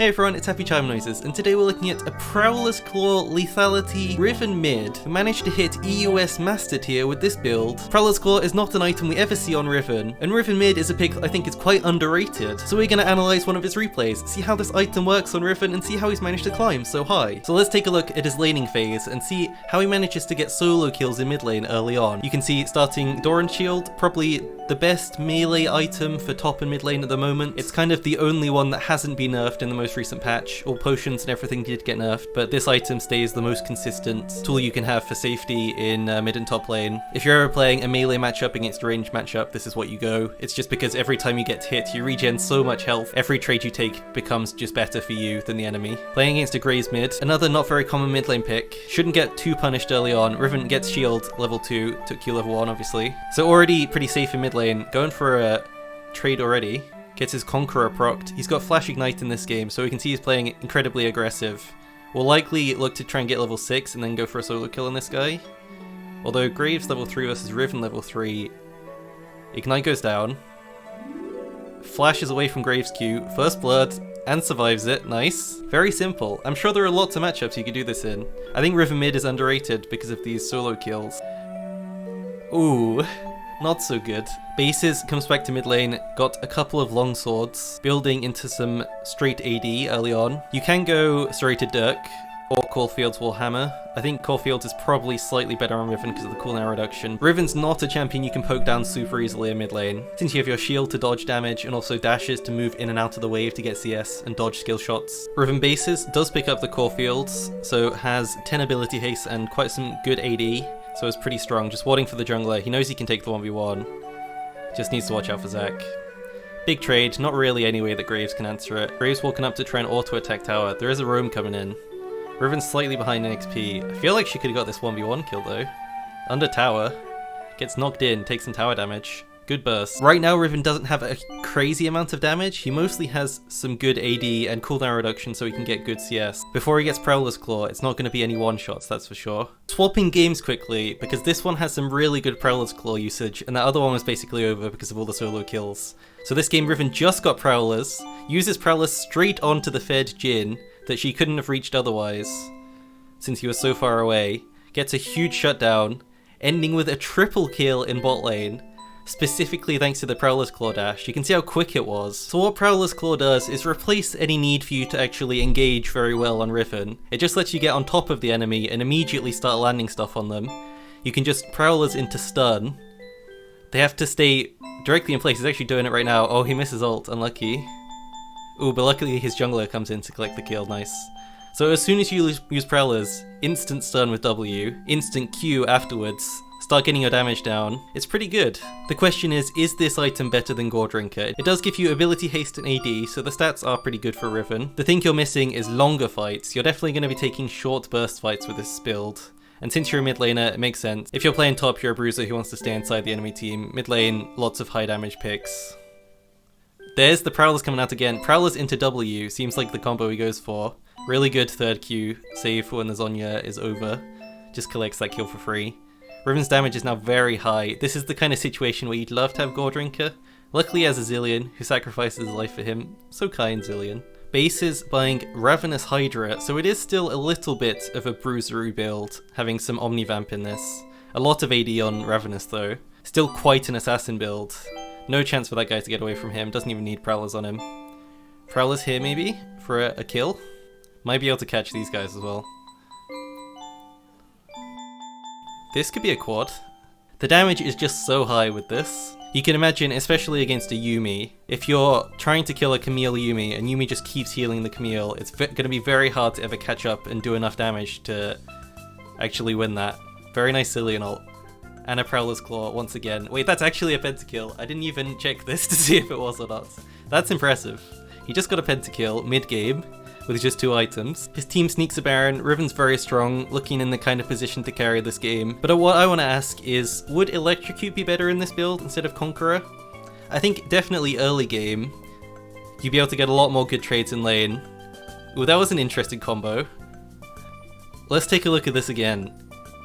Hey everyone, it's HappyChimeNoises, and today we're looking at a Prowler's Claw Lethality Riven Mid, who managed to hit EUW Master tier with this build. Prowler's Claw is not an item we ever see on Riven, and Riven Mid is a pick I think is quite underrated, so we're going to analyse one of his replays, see how this item works on Riven, and see how he's managed to climb so high. So let's take a look at his laning phase, and see how he manages to get solo kills in mid lane early on. You can see starting Doran Shield, probably the best melee item for top and mid lane at the moment. It's kind of the only one that hasn't been nerfed in the most recent patch. All potions and everything did get nerfed, but this item stays the most consistent tool you can have for safety in mid and top lane. If you're ever playing a melee matchup against a ranged matchup, this is what you go. It's just because every time you get hit, you regen so much health. Every trade you take becomes just better for you than the enemy. Playing against a Graves mid, another not very common mid lane pick. Shouldn't get too punished early on. Riven gets shield level 2, took Q level 1 obviously. So already pretty safe in mid lane. Going for a trade already. Gets his Conqueror procced. He's got Flash Ignite in this game, so we can see he's playing incredibly aggressive. We'll likely look to try and get level 6 and then go for a solo kill on this guy. Although Graves level 3 versus Riven level 3, Ignite goes down. Flashes away from Graves Q, first blood, and survives it. Nice. Very simple. I'm sure there are lots of matchups you could do this in. I think Riven Mid is underrated because of these solo kills. Ooh. Not so good. Bases comes back to mid lane, got a couple of long swords, building into some straight AD early on. You can go straight to Dirk, or Caulfield's Warhammer. I think Caulfield's is probably slightly better on Riven because of the cooldown reduction. Riven's not a champion you can poke down super easily in mid lane, since you have your shield to dodge damage and also dashes to move in and out of the wave to get CS and dodge skill shots. Riven Bases does pick up the Caulfields, so has 10 ability haste and quite some good AD. So it's pretty strong, just warding for the jungler. He knows he can take the 1v1. Just needs to watch out for Zac. Big trade, not really any way that Graves can answer it. Graves walking up to try and auto-attack tower. There is a roam coming in. Riven's slightly behind in XP. I feel like she could have got this 1v1 kill though. Under tower. Gets knocked in, takes some tower damage. Good burst. Right now Riven doesn't have a crazy amount of damage. He mostly has some good AD and cooldown reduction so he can get good CS. Before he gets Prowler's Claw, it's not going to be any one-shots, that's for sure. Swapping games quickly, because this one has some really good Prowler's Claw usage, and that other one was basically over because of all the solo kills. So this game Riven just got Prowlers, uses Prowlers straight onto the fed Jhin that she couldn't have reached otherwise, since he was so far away. Gets a huge shutdown, ending with a triple kill in bot lane. Specifically thanks to the Prowler's Claw dash. You can see how quick it was. So what Prowler's Claw does is replace any need for you to actually engage very well on Riven. It just lets you get on top of the enemy and immediately start landing stuff on them. You can just Prowlers into stun. They have to stay directly in place. He's actually doing it right now. Oh, he misses ult. Unlucky. Ooh, but luckily his jungler comes in to collect the kill. Nice. So as soon as you use Prowlers, instant stun with W, instant Q afterwards, start getting your damage down. It's pretty good. The question is this item better than Gore Drinker? It does give you ability haste and AD, so the stats are pretty good for Riven. The thing you're missing is longer fights. You're definitely going to be taking short burst fights with this build. And since you're a mid laner, it makes sense. If you're playing top, you're a bruiser who wants to stay inside the enemy team. Mid lane, lots of high damage picks. There's the Prowlers coming out again. Prowlers into W seems like the combo he goes for. Really good third Q, save when the Zhonya is over. Just collects that kill for free. Riven's damage is now very high. This is the kind of situation where you'd love to have Gore Drinker. Luckily he has a Zilean who sacrifices his life for him. So kind, Zilean. Base is buying Ravenous Hydra, so it is still a little bit of a bruisery build, having some Omnivamp in this. A lot of AD on Ravenous though. Still quite an assassin build. No chance for that guy to get away from him, doesn't even need Prowlers on him. Prowlers here maybe, for a kill? Might be able to catch these guys as well. This could be a quad. The damage is just so high with this. You can imagine, especially against a Yuumi, if you're trying to kill a Camille Yuumi and Yuumi just keeps healing the Camille, it's going to be very hard to ever catch up and do enough damage to actually win that. Very nice Zilean ult. And a Prowler's Claw once again. Wait, that's actually a pentakill. I didn't even check this to see if it was or not. That's impressive. He just got a pentakill mid-game with just 2 items. His team sneaks a Baron. Riven's very strong, looking in the kind of position to carry this game. But what I want to ask is, would Electrocute be better in this build instead of Conqueror? I think definitely early game, you'd be able to get a lot more good trades in lane. Ooh, that was an interesting combo. Let's take a look at this again.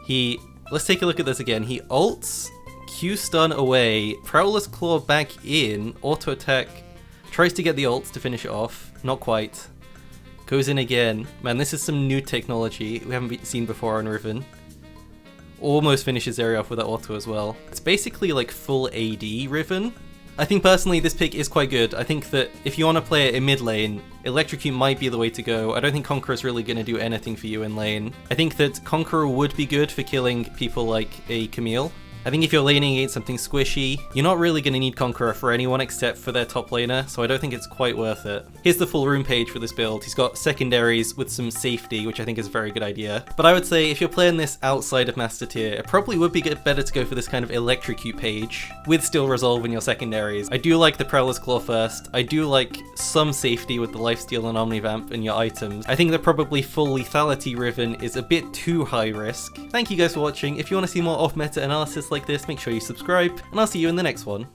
He ults, Q stun away, Prowler's Claw back in, auto attack, tries to get the ult to finish it off. Not quite. Goes in again. Man, this is some new technology we haven't seen before on Riven. Almost finishes area off with that auto as well. It's basically like full AD Riven. I think personally this pick is quite good. I think that if you want to play it in mid lane, Electrocute might be the way to go. I don't think Conqueror is really going to do anything for you in lane. I think that Conqueror would be good for killing people like a Camille. I think if you're laning against something squishy, you're not really going to need Conqueror for anyone except for their top laner, so I don't think it's quite worth it. Here's the full rune page for this build. He's got secondaries with some safety, which I think is a very good idea. But I would say if you're playing this outside of Master Tier, it probably would be better to go for this kind of Electrocute page with Still Resolve in your secondaries. I do like the Prowler's Claw first. I do like some safety with the Lifesteal and Omnivamp in your items. I think that probably full Lethality Riven is a bit too high risk. Thank you guys for watching. If you want to see more off-meta analysis like this, make sure you subscribe, and I'll see you in the next one.